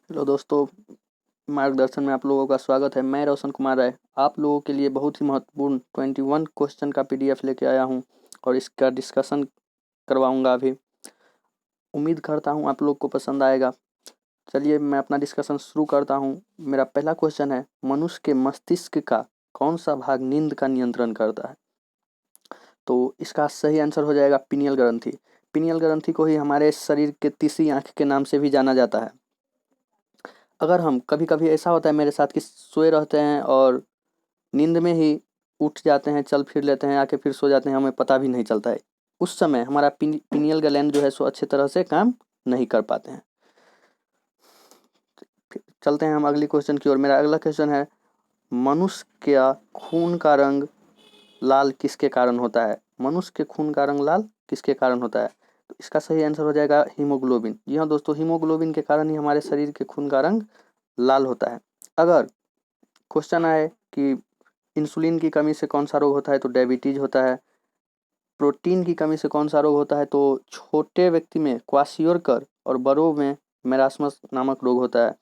Hello दोस्तों, मार्गदर्शन में आप लोगों का स्वागत है। मैं रोशन कुमार राय आप लोगों के लिए बहुत ही महत्वपूर्ण 21 क्वेश्चन का पीडीएफ लेके आया हूं और इसका डिस्कशन करवाऊंगा अभी। उम्मीद करता हूं आप लोग को पसंद आएगा। चलिए मैं अपना डिस्कशन शुरू करता हूं। मेरा पहला क्वेश्चन है, मनुष्य के मस्तिष्क का कौन सा भाग नींद का नियंत्रण करता है? तो इसका सही आंसर हो जाएगा पिनियल ग्रंथि। पिनियल ग्रंथि को ही हमारे शरीर के तीसरी आंख के नाम से भी जाना जाता है। अगर हम कभी कभी ऐसा होता है मेरे साथ कि सोए रहते हैं और नींद में ही उठ जाते हैं, चल फिर लेते हैं, आके फिर सो जाते हैं, हमें पता भी नहीं चलता है। उस समय हमारा पिनियल ग्लैंड जो है सो अच्छे तरह से काम नहीं कर पाते हैं। चलते हैं हम अगली क्वेश्चन की ओर। मेरा अगला क्वेश्चन है, मनुष्य का खून का रंग लाल किसके कारण होता है? मनुष्य के खून का रंग लाल किसके कारण होता है? तो इसका सही आंसर हो जाएगा हीमोग्लोबिन। जी हाँ दोस्तों, हीमोग्लोबिन के कारण ही हमारे शरीर के खून का रंग लाल होता है। अगर क्वेश्चन आए कि इंसुलिन की कमी से कौन सा रोग होता है, तो डायबिटीज होता है। प्रोटीन की कमी से कौन सा रोग होता है, तो छोटे व्यक्ति में क्वाशियोरकर और बड़ों में मेरास्मस नामक रोग होता है।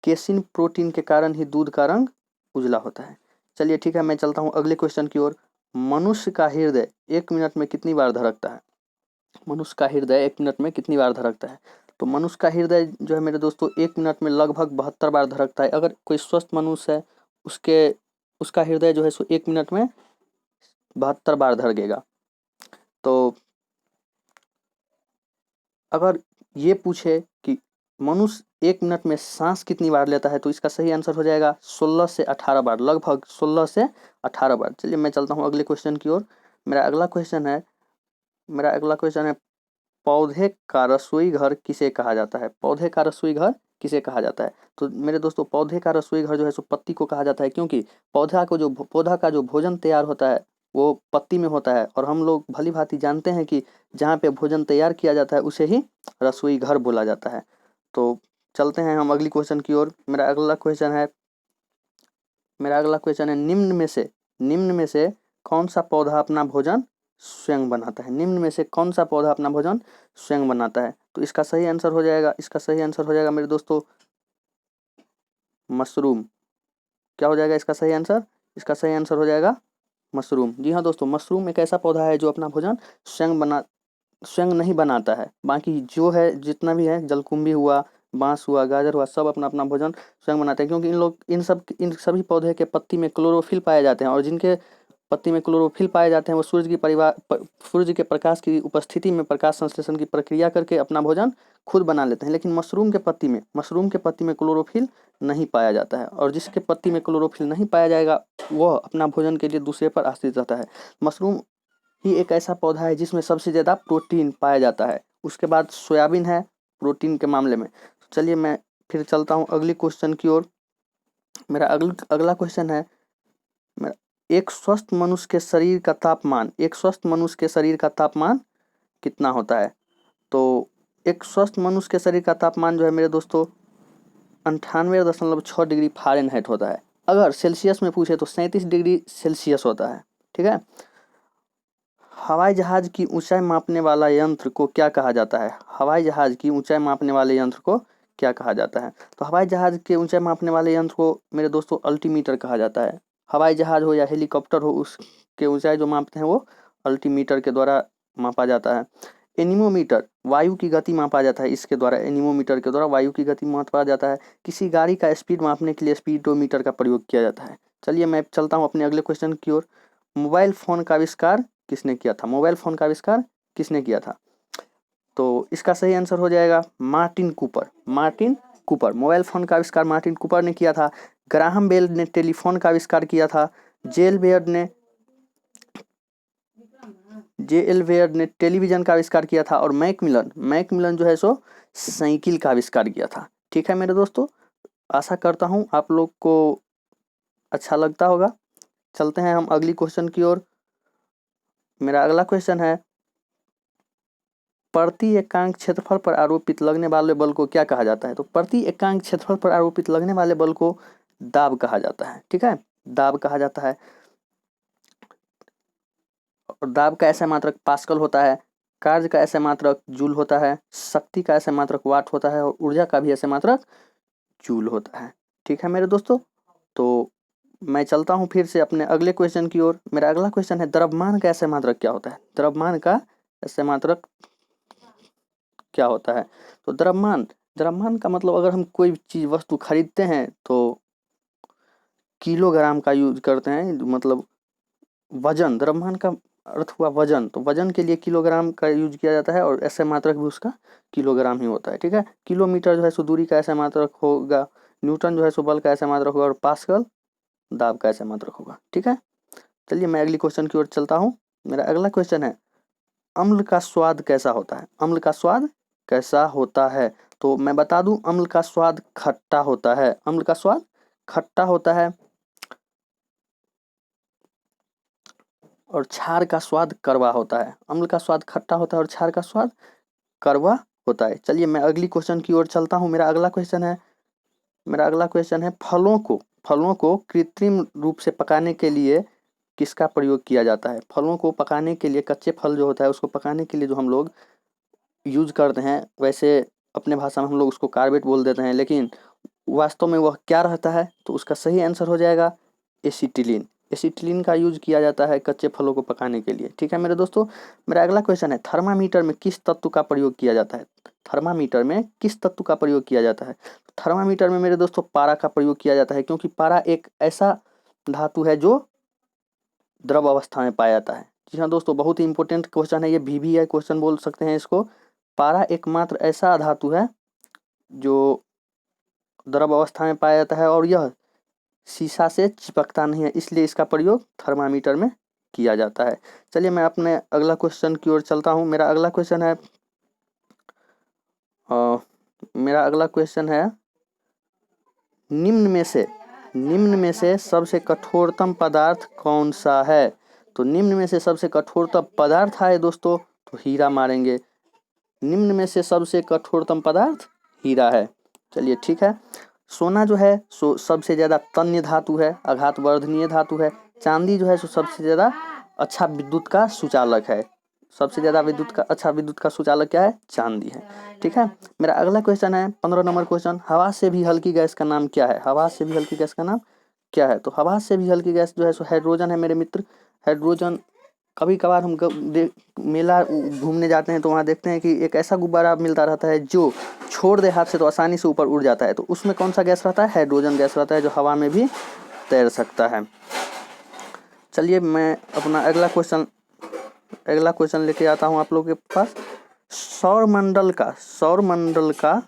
केसिन प्रोटीन के कारण ही दूध का रंग उजला होता है। चलिए ठीक है, मैं चलता हूँ अगले क्वेश्चन की ओर। मनुष्य का हृदय 1 मिनट में कितनी बार धड़कता है? मनुष्य का हृदय 1 मिनट में कितनी बार धड़कता है? तो मनुष्य का हृदय जो है मेरे दोस्तों 1 मिनट में लगभग 72 बार धड़कता है। अगर कोई स्वस्थ मनुष्य है, उसके उसका हृदय जो है सो 1 मिनट में 72 बार धड़केगा। तो अगर ये पूछे कि मनुष्य 1 मिनट में सांस कितनी बार लेता है, तो इसका सही आंसर हो जाएगा 16 से 18 बार, लगभग 16 से 18 बार। चलिए मैं चलता हूँ अगले क्वेश्चन की ओर। मेरा अगला क्वेश्चन है, पौधे का रसोई घर किसे कहा जाता है? पौधे का रसोई घर किसे कहा जाता है? तो मेरे दोस्तों, पौधे का रसोई घर जो है सो पत्ती को कहा जाता है, क्योंकि पौधा का जो भोजन तैयार होता है वो पत्ती में होता है। और हम लोग भली भांति जानते हैं कि जहाँ पे भोजन तैयार किया जाता है उसे ही रसोई घर बोला जाता है। तो चलते हैं हम अगली क्वेश्चन की ओर। मेरा अगला क्वेश्चन है, निम्न में से कौन सा पौधा अपना भोजन स्वयं बनाता है? निम्न में से कौन सा पौधा अपना भोजन स्वयं बनाता है? तो इसका सही आंसर हो जाएगा मेरे दोस्तों मशरूम। क्या हो जाएगा इसका सही आंसर? इसका सही आंसर हो जाएगा मशरूम। जी हाँ दोस्तों, मशरूम एक ऐसा पौधा है जो अपना भोजन स्वयं नहीं बनाता है। बाकी जो है जितना भी है, जलकुंभी हुआ, बांस हुआ, गाजर हुआ, सब अपना अपना भोजन स्वयं बनाते हैं, क्योंकि इन सभी पौधे के पत्ती में क्लोरोफिल पाए जाते हैं। और जिनके पत्ती में क्लोरोफिल पाए जाते हैं वो सूर्य के प्रकाश की उपस्थिति में प्रकाश संश्लेषण की प्रक्रिया करके अपना भोजन खुद बना लेते हैं। लेकिन मशरूम के पत्ती में क्लोरोफिल नहीं पाया जाता है, और जिसके पत्ती में क्लोरोफिल नहीं पाया जाएगा वह अपना भोजन के लिए दूसरे पर आश्रित रहता है। मशरूम ही एक ऐसा पौधा है जिसमें सबसे ज़्यादा प्रोटीन पाया जाता है। उसके बाद सोयाबीन है प्रोटीन के मामले में। तो चलिए मैं फिर चलता हूँ अगली क्वेश्चन की ओर। मेरा अगला क्वेश्चन है, मेरा एक स्वस्थ मनुष्य के शरीर का तापमान कितना होता है? तो एक स्वस्थ मनुष्य के शरीर का तापमान जो है मेरे दोस्तों 98.6 डिग्री फ़ारेनहाइट होता है। अगर सेल्सियस में पूछे तो 37 डिग्री सेल्सियस होता है। ठीक है। हवाई जहाज की ऊंचाई मापने वाला यंत्र को क्या कहा जाता है? हवाई जहाज की ऊंचाई मापने वाले यंत्र को क्या कहा जाता है? तो हवाई जहाज के ऊंचाई मापने वाले यंत्र को मेरे दोस्तों अल्टीमीटर कहा जाता है। हवाई जहाज हो या हेलीकॉप्टर हो, उसके ऊंचाई जो मापते हैं वो अल्टीमीटर के द्वारा मापा जाता है। एनीमोमीटर वायु की गति मापा जाता है, इसके द्वारा एनीमोमीटर के द्वारा वायु की गति मापा जाता है। किसी गाड़ी का स्पीड मापने के लिए स्पीडोमीटर का प्रयोग किया जाता है। चलिए मैं चलता हूँ अपने अगले क्वेश्चन की ओर। मोबाइल फ़ोन का आविष्कार किसने किया था? मोबाइल फ़ोन का आविष्कार किसने किया था? तो इसका सही आंसर हो जाएगा मार्टिन कूपर। मोबाइल फ़ोन का आविष्कार मार्टिन कूपर ने किया था। ग्राहम बेल ने टेलीफोन का आविष्कार किया था। जेल वेयर ने जेएल वेयर ने टेलीविज़न का आविष्कार किया था। और मैकमिलन जो है सो साइकिल का आविष्कार किया था। ठीक है मेरे दोस्तों, आशा करता हूँ आप लोग को अच्छा लगता होगा। चलते हैं हम अगली क्वेश्चन की ओर। मेरा अगला क्वेश्चन है, प्रति एकांक क्षेत्रफल पर आरोपित लगने वाले बल को क्या कहा जाता है? तो प्रति एकांक क्षेत्रफल पर आरोपित लगने वाले बल को दाब कहा जाता है। ठीक है, दाब कहा जाता है। और दाब का ऐसा मात्रक पास्कल होता है, कार्य का ऐसा मात्रक जूल होता है, शक्ति का ऐसा मात्रक वाट होता है, और ऊर्जा का भी ऐसा मात्रक जूल होता है। ठीक है मेरे दोस्तों, तो मैं चलता हूँ फिर से अपने अगले क्वेश्चन की ओर। मेरा अगला क्वेश्चन है द्रव्यमान का ऐसे मात्रक क्या होता है। द्रव्यमान का ऐसे मात्रक क्या होता है। तो द्रव्यमान का मतलब अगर हम कोई चीज़ वस्तु खरीदते हैं तो किलोग्राम का यूज करते हैं, मतलब वजन, द्रव्यमान का अर्थ हुआ वजन, तो वजन के लिए किलोग्राम का यूज किया जाता है और ऐसे मात्रक भी उसका किलोग्राम ही होता है। ठीक है, किलोमीटर जो है सो दूरी का ऐसा मात्रक होगा, न्यूटन जो है सो बल का ऐसा मात्रक होगा और पास्कल दाब का ऐसा मात्रक होगा। ठीक है, चलिए मैं अगली क्वेश्चन की ओर चलता हूँ। मेरा अगला क्वेश्चन है अम्ल का स्वाद कैसा होता है। अम्ल का स्वाद कैसा होता है, तो मैं बता दूं अम्ल का स्वाद खट्टा होता है। अम्ल का स्वाद खट्टा होता है और क्षार का स्वाद कड़वा होता है। अम्ल का स्वाद खट्टा होता है और क्षार का स्वाद कड़वा होता है। चलिए मैं अगली क्वेश्चन की ओर चलता हूँ। मेरा अगला क्वेश्चन है फलों को कृत्रिम रूप से पकाने के लिए किसका प्रयोग किया जाता है। फलों को पकाने के लिए, कच्चे फल जो होता है उसको पकाने के लिए जो हम लोग यूज करते हैं, वैसे अपने भाषा में हम लोग उसको कार्बेट बोल देते हैं, लेकिन वास्तव में वह क्या रहता है, तो उसका सही आंसर हो जाएगा एसिटिलीन। एसिटिलीन का यूज किया जाता है कच्चे फलों को पकाने के लिए। ठीक है मेरे दोस्तों, मेरा अगला क्वेश्चन है थर्मामीटर में किस तत्व का प्रयोग किया जाता है। थर्मामीटर में किस तत्व का प्रयोग किया जाता है। थर्मामीटर में मेरे दोस्तों पारा का प्रयोग किया जाता है, क्योंकि पारा एक ऐसा धातु है जो द्रव अवस्था में पाया जाता है। जी हाँ दोस्तों, बहुत ही इंपॉर्टेंट क्वेश्चन है ये, VVI क्वेश्चन बोल सकते हैं इसको। पारा एकमात्र ऐसा धातु है जो द्रव अवस्था में पाया जाता है और यह शीशा से चिपकता नहीं है, इसलिए इसका प्रयोग थर्मामीटर में किया जाता है। चलिए मैं अपने अगला क्वेश्चन की ओर चलता हूँ। मेरा अगला क्वेश्चन है निम्न में से सबसे कठोरतम पदार्थ कौन सा है। तो निम्न में से सबसे कठोरतम पदार्थ है दोस्तों, तो हीरा मारेंगे। निम्न में से सबसे कठोरतम पदार्थ हीरा है। चलिए ठीक है, सोना जो है सो सबसे ज़्यादा तन्य धातु है, आघात वर्धनीय धातु है। चांदी जो है सो सबसे ज़्यादा अच्छा विद्युत का सुचालक है। सबसे ज़्यादा विद्युत का सुचालक क्या है, चांदी है। ठीक है, मेरा अगला क्वेश्चन है 15 नंबर क्वेश्चन, हवा से भी हल्की गैस का नाम क्या है। हवा से भी हल्की गैस का नाम क्या है। तो हवा से भी हल्की गैस जो है सो हाइड्रोजन है मेरे मित्र। हाइड्रोजन, कभी कभार हम मेला घूमने जाते हैं तो वहाँ देखते हैं कि एक ऐसा गुब्बारा मिलता रहता है जो छोड़ दे हाथ से तो आसानी से ऊपर उड़ जाता है, तो उसमें कौन सा गैस रहता है, हाइड्रोजन गैस रहता है, जो हवा में भी तैर सकता है। चलिए मैं अपना अगला क्वेश्चन लेके आता हूँ आप लोगों के पास। सौरमंडल का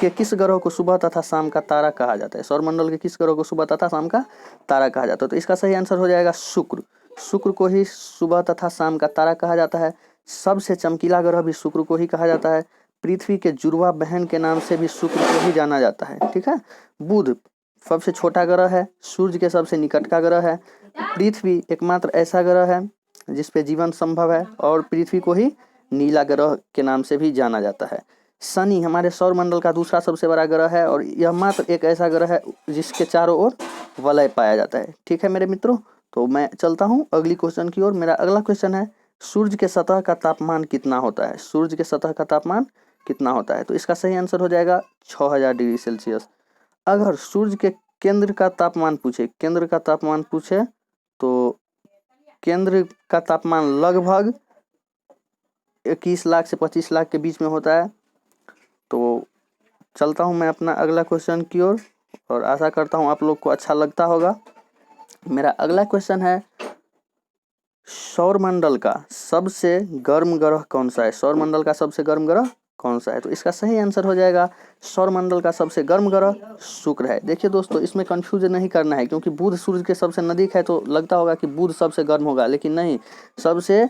किस ग्रह को सुबह तथा शाम का तारा कहा जाता है। सौरमंडल के किस ग्रह को सुबह तथा शाम का तारा कहा जाता है। तो इसका सही आंसर हो जाएगा शुक्र। शुक्र को ही सुबह तथा शाम का तारा कहा जाता है। सबसे चमकीला ग्रह भी शुक्र को ही कहा जाता है। पृथ्वी के जुड़वा बहन के नाम से भी शुक्र को ही जाना जाता है। ठीक है, बुध सबसे छोटा ग्रह है, सूर्य के सबसे निकट का ग्रह है। पृथ्वी एकमात्र ऐसा ग्रह है जिसपे जीवन संभव है और पृथ्वी को ही नीला ग्रह के नाम से भी जाना जाता है। शनि हमारे सौरमंडल का दूसरा सबसे बड़ा ग्रह है और यह मात्र एक ऐसा ग्रह है जिसके चारों ओर वलय पाया जाता है। ठीक है मेरे मित्रों, तो मैं चलता हूँ अगली क्वेश्चन की ओर। मेरा अगला क्वेश्चन है सूर्य के सतह का तापमान कितना होता है। सूर्य के सतह का तापमान कितना होता है। तो इसका सही आंसर हो जाएगा 6000 डिग्री सेल्सियस। अगर सूर्य के केंद्र का तापमान पूछे तो केंद्र का तापमान लगभग 21 लाख से 25 लाख के बीच में होता है। तो चलता हूँ मैं अपना अगला क्वेश्चन की ओर और आशा करता हूँ आप लोग को अच्छा लगता होगा। मेरा अगला क्वेश्चन है सौरमंडल का सबसे गर्म ग्रह कौन सा है। सौरमंडल का सबसे गर्म ग्रह कौन सा है। तो इसका सही आंसर हो जाएगा सौरमंडल का सबसे गर्म ग्रह शुक्र है। देखिए दोस्तों, इसमें कंफ्यूज नहीं करना है, क्योंकि बुध सूर्य के सबसे नजदीक है तो लगता होगा कि बुध सबसे गर्म होगा, लेकिन नहीं, सबसे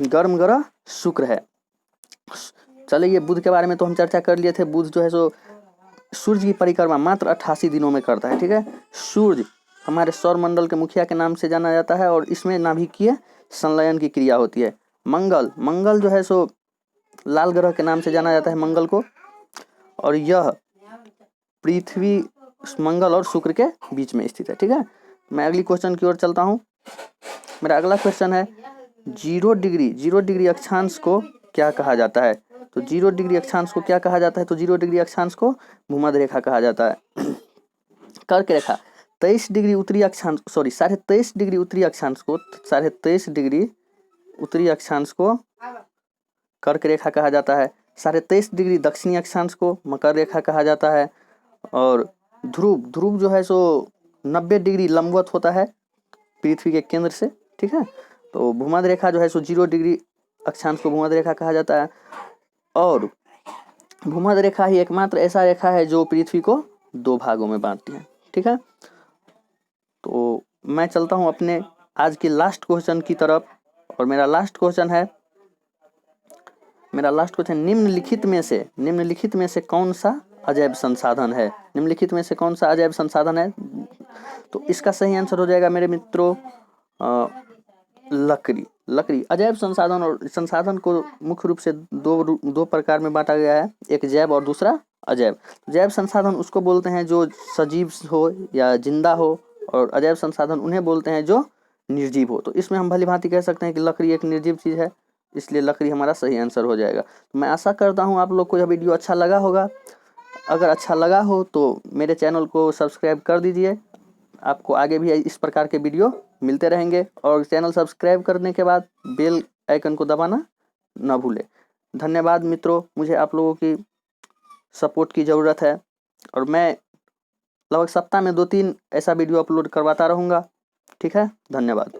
गर्म ग्रह शुक्र है। चलिए बुध के बारे में तो हम चर्चा कर लिए थे। बुध जो है सो सूर्य की परिक्रमा मात्र 88 दिनों में करता है। ठीक है, सूर्य हमारे सौरमंडल के मुखिया के नाम से जाना जाता है और इसमें नाभिकीय संलयन की क्रिया होती है। मंगल जो है सो लाल ग्रह के नाम से जाना जाता है मंगल को, और यह पृथ्वी, मंगल और शुक्र के बीच में स्थित है। ठीक है, मैं अगली क्वेश्चन की ओर चलता हूँ। मेरा अगला क्वेश्चन है जीरो डिग्री अक्षांश को क्या कहा जाता है। तो 0 डिग्री अक्षांश को क्या कहा जाता है? तो 0 डिग्री अक्षांश को भूमध्य रेखा कहा जाता है। कर्क रेखा 23 डिग्री उत्तरी अक्षांश, सॉरी 23.5 डिग्री उत्तरी अक्षांश को, 23.5 डिग्री उत्तरी अक्षांश को कर्क रेखा कहा जाता है। 23.5 डिग्री दक्षिणी अक्षांश को मकर रेखा कहा जाता है। और ध्रुव जो है सो 90 डिग्री लंबवत होता है पृथ्वी के केंद्र से, ठीक है। तो भूमध्य रेखा जो है सो 0 डिग्री अक्षांश को भूमध्य रेखा कहा जाता है। और भूमध्य रेखा ही एकमात्र ऐसा रेखा है जो पृथ्वी को 2 भागों में बांटती है, ठीक है। तो मैं चलता हूँ अपने आज के लास्ट क्वेश्चन की तरफ। और मेरा लास्ट क्वेश्चन है निम्नलिखित में से कौन सा अजैव संसाधन है? निम्नलिखित में से कौन सा अजैव संसाधन है? तो इसका सही आंसर हो जाएगा मेरे मित्रों लकड़ी। अजैव संसाधन और संसाधन को मुख्य रूप से दो प्रकार में बांटा गया है, एक जैव और दूसरा अजैव। जैव संसाधन उसको बोलते हैं जो सजीव हो या जिंदा हो, और अजैव संसाधन उन्हें बोलते हैं जो निर्जीव हो। तो इसमें हम भली भांति कह सकते हैं कि लकड़ी एक निर्जीव चीज है, इसलिए लकड़ी हमारा सही आंसर हो जाएगा। मैं आशा करता हूँ आप लोग को यह वीडियो अच्छा लगा होगा। अगर अच्छा लगा हो तो मेरे चैनल को सब्सक्राइब कर दीजिए, आपको आगे भी इस प्रकार के वीडियो मिलते रहेंगे। और चैनल सब्सक्राइब करने के बाद बेल आइकन को दबाना ना भूलें। धन्यवाद मित्रों, मुझे आप लोगों की सपोर्ट की ज़रूरत है, और मैं लगभग सप्ताह में 2-3 ऐसा वीडियो अपलोड करवाता रहूँगा, ठीक है। धन्यवाद।